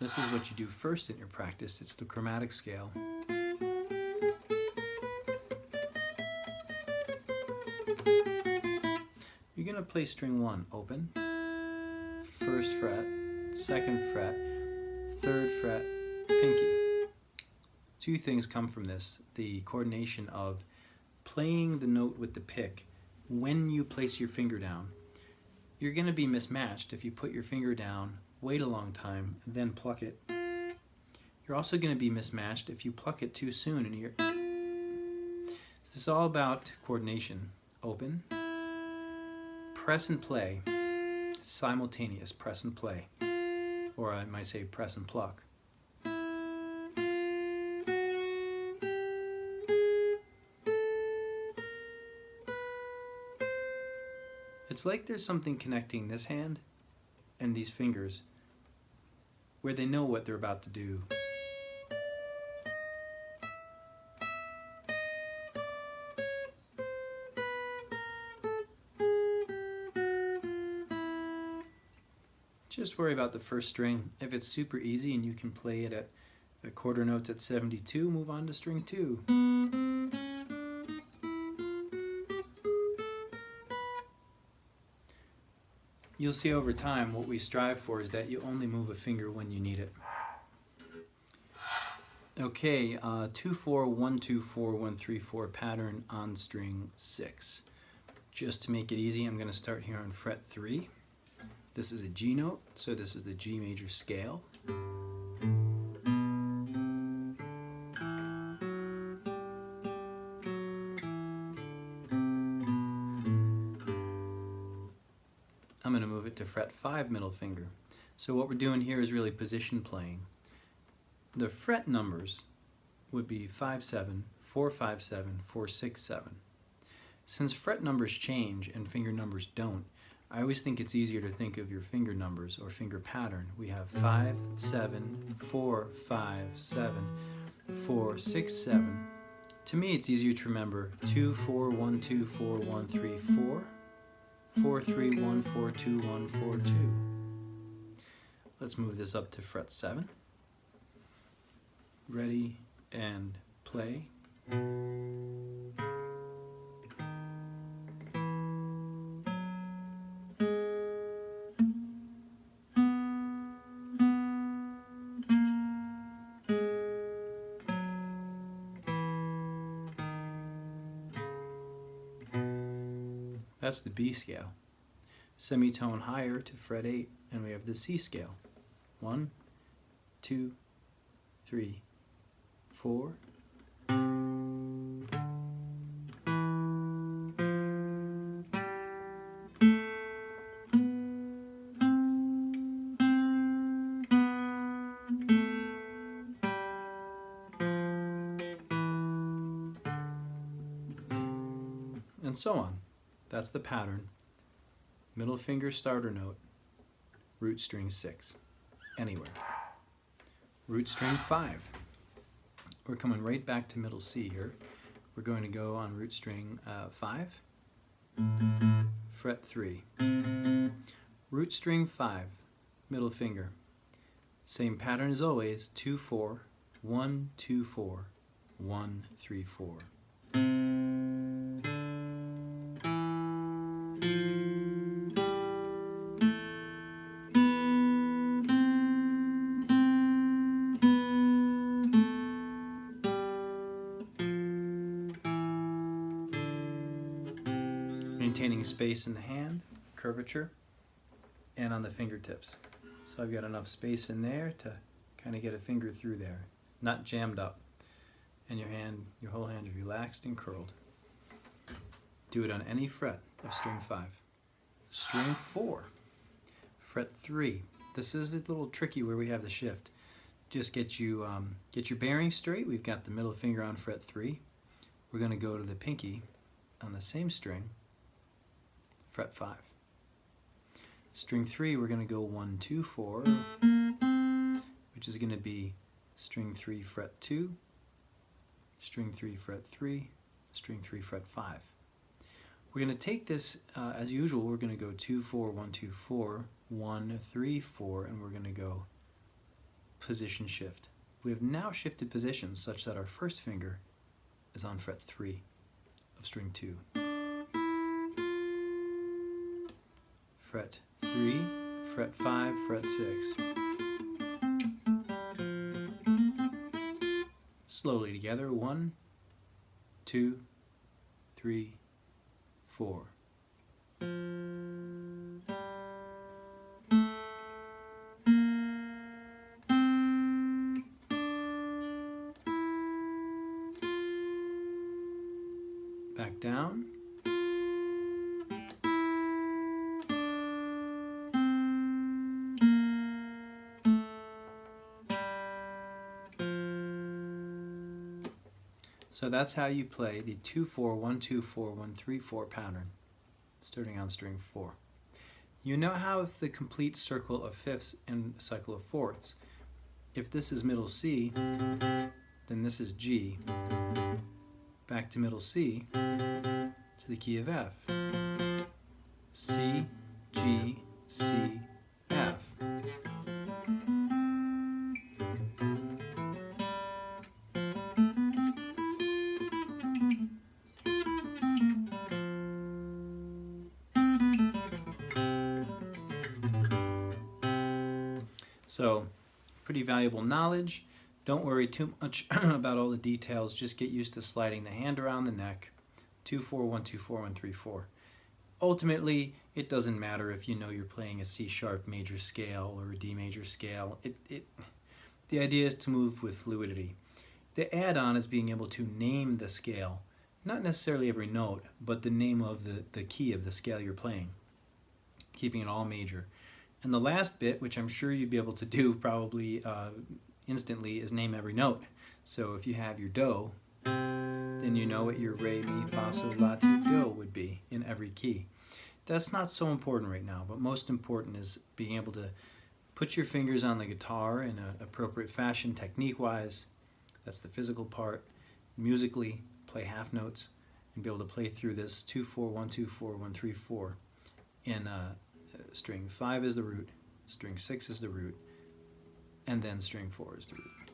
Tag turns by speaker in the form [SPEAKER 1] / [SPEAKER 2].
[SPEAKER 1] This is what you do first in your practice. It's the chromatic scale. You're going to play string 1 open, 1st fret, 2nd fret, 3rd fret, pinky. Two things come from this: the coordination of playing the note with the pick when you place your finger down. You're going to be mismatched if you put your finger down, wait a long time, then pluck it. You're also going to be mismatched if you pluck it too soon. And this is all about coordination. Open, press and play, simultaneous press and play, or I might say press and pluck. It's like there's something connecting this hand and these fingers where they know what they're about to do. Just worry about the first string. If it's super easy and you can play it at quarter notes at 72, move on to string 2. You'll see over time what we strive for is that you only move a finger when you need it. Okay, 2-4, 1-2-4, 1-3-4 pattern on string 6. Just to make it easy, I'm going to start here on fret 3. This is a G note, so this is the G major scale. I'm going to move it to fret 5 middle finger. So what we're doing here is really position playing. The fret numbers would be 5-7, 4-5-7, 4-6-7. Since fret numbers change and finger numbers don't, I always think it's easier to think of your finger numbers or finger pattern. We have 5, 7, 4, 5, 7, 4, 6, 7. To me, it's easier to remember 2, 4, 1, 2, 4, 1, 3, 4. 4, 3, 1, 4, 2, 1, 4, 2. Let's move this up to fret 7. Ready and play. That's the B scale. Semitone higher to fret 8, and we have the C scale. 1, 2, 3, 4. And so on. That's the pattern. Middle finger starter note, root string 6, anywhere. Root string 5. We're coming right back to middle C here. We're going to go on root string 5, fret 3. Root string 5, middle finger. Same pattern as always, 2-4, 1-2-4, 1-3-4. Maintaining space in the hand, curvature, and on the fingertips. So I've got enough space in there to kind of get a finger through there, not jammed up. And your whole hand is relaxed and curled. Do it on any fret of string 5. String 4, fret 3. This is a little tricky where we have the shift. Just get your bearings straight. We've got the middle finger on fret 3. We're going to go to the pinky on the same string, fret 5. String 3, we're going to go 1-2-4, which is going to be string 3, fret 2, string 3, fret 3, string 3, fret 5. We're going to take this, as usual, we're going to go 2-4, 1-2-4, 1-3-4, and we're going to go position shift. We have now shifted positions such that our first finger is on fret 3 of string 2. Fret 3, fret 5, fret 6. Slowly together, 1, 2, 3, 4. Back down. So that's how you play the 2-4-1-2-4-1-3-4 pattern, starting on string 4. You now have the complete circle of fifths and cycle of fourths. If this is middle C, then this is G, back to middle C, to the key of F. C, G, C, F. So, pretty valuable knowledge. Don't worry too much about all the details. Just get used to sliding the hand around the neck. 2-4-1-2-4-1-3-4. Ultimately, it doesn't matter if you know you're playing a C-sharp major scale or a D major scale. The idea is to move with fluidity. The add-on is being able to name the scale. Not necessarily every note, but the name of the key of the scale you're playing, keeping it all major. And the last bit, which I'm sure you'd be able to do probably instantly, is name every note. So if you have your do, then you know what your re, mi, fa, sol, la, ti, do would be in every key. That's not so important right now, but most important is being able to put your fingers on the guitar in an appropriate fashion, technique-wise. That's the physical part. Musically, play half notes and be able to play through this 2-4-1-2-4-1-3-4 in string 5 is the root, string 6 is the root, and then string 4 is the root.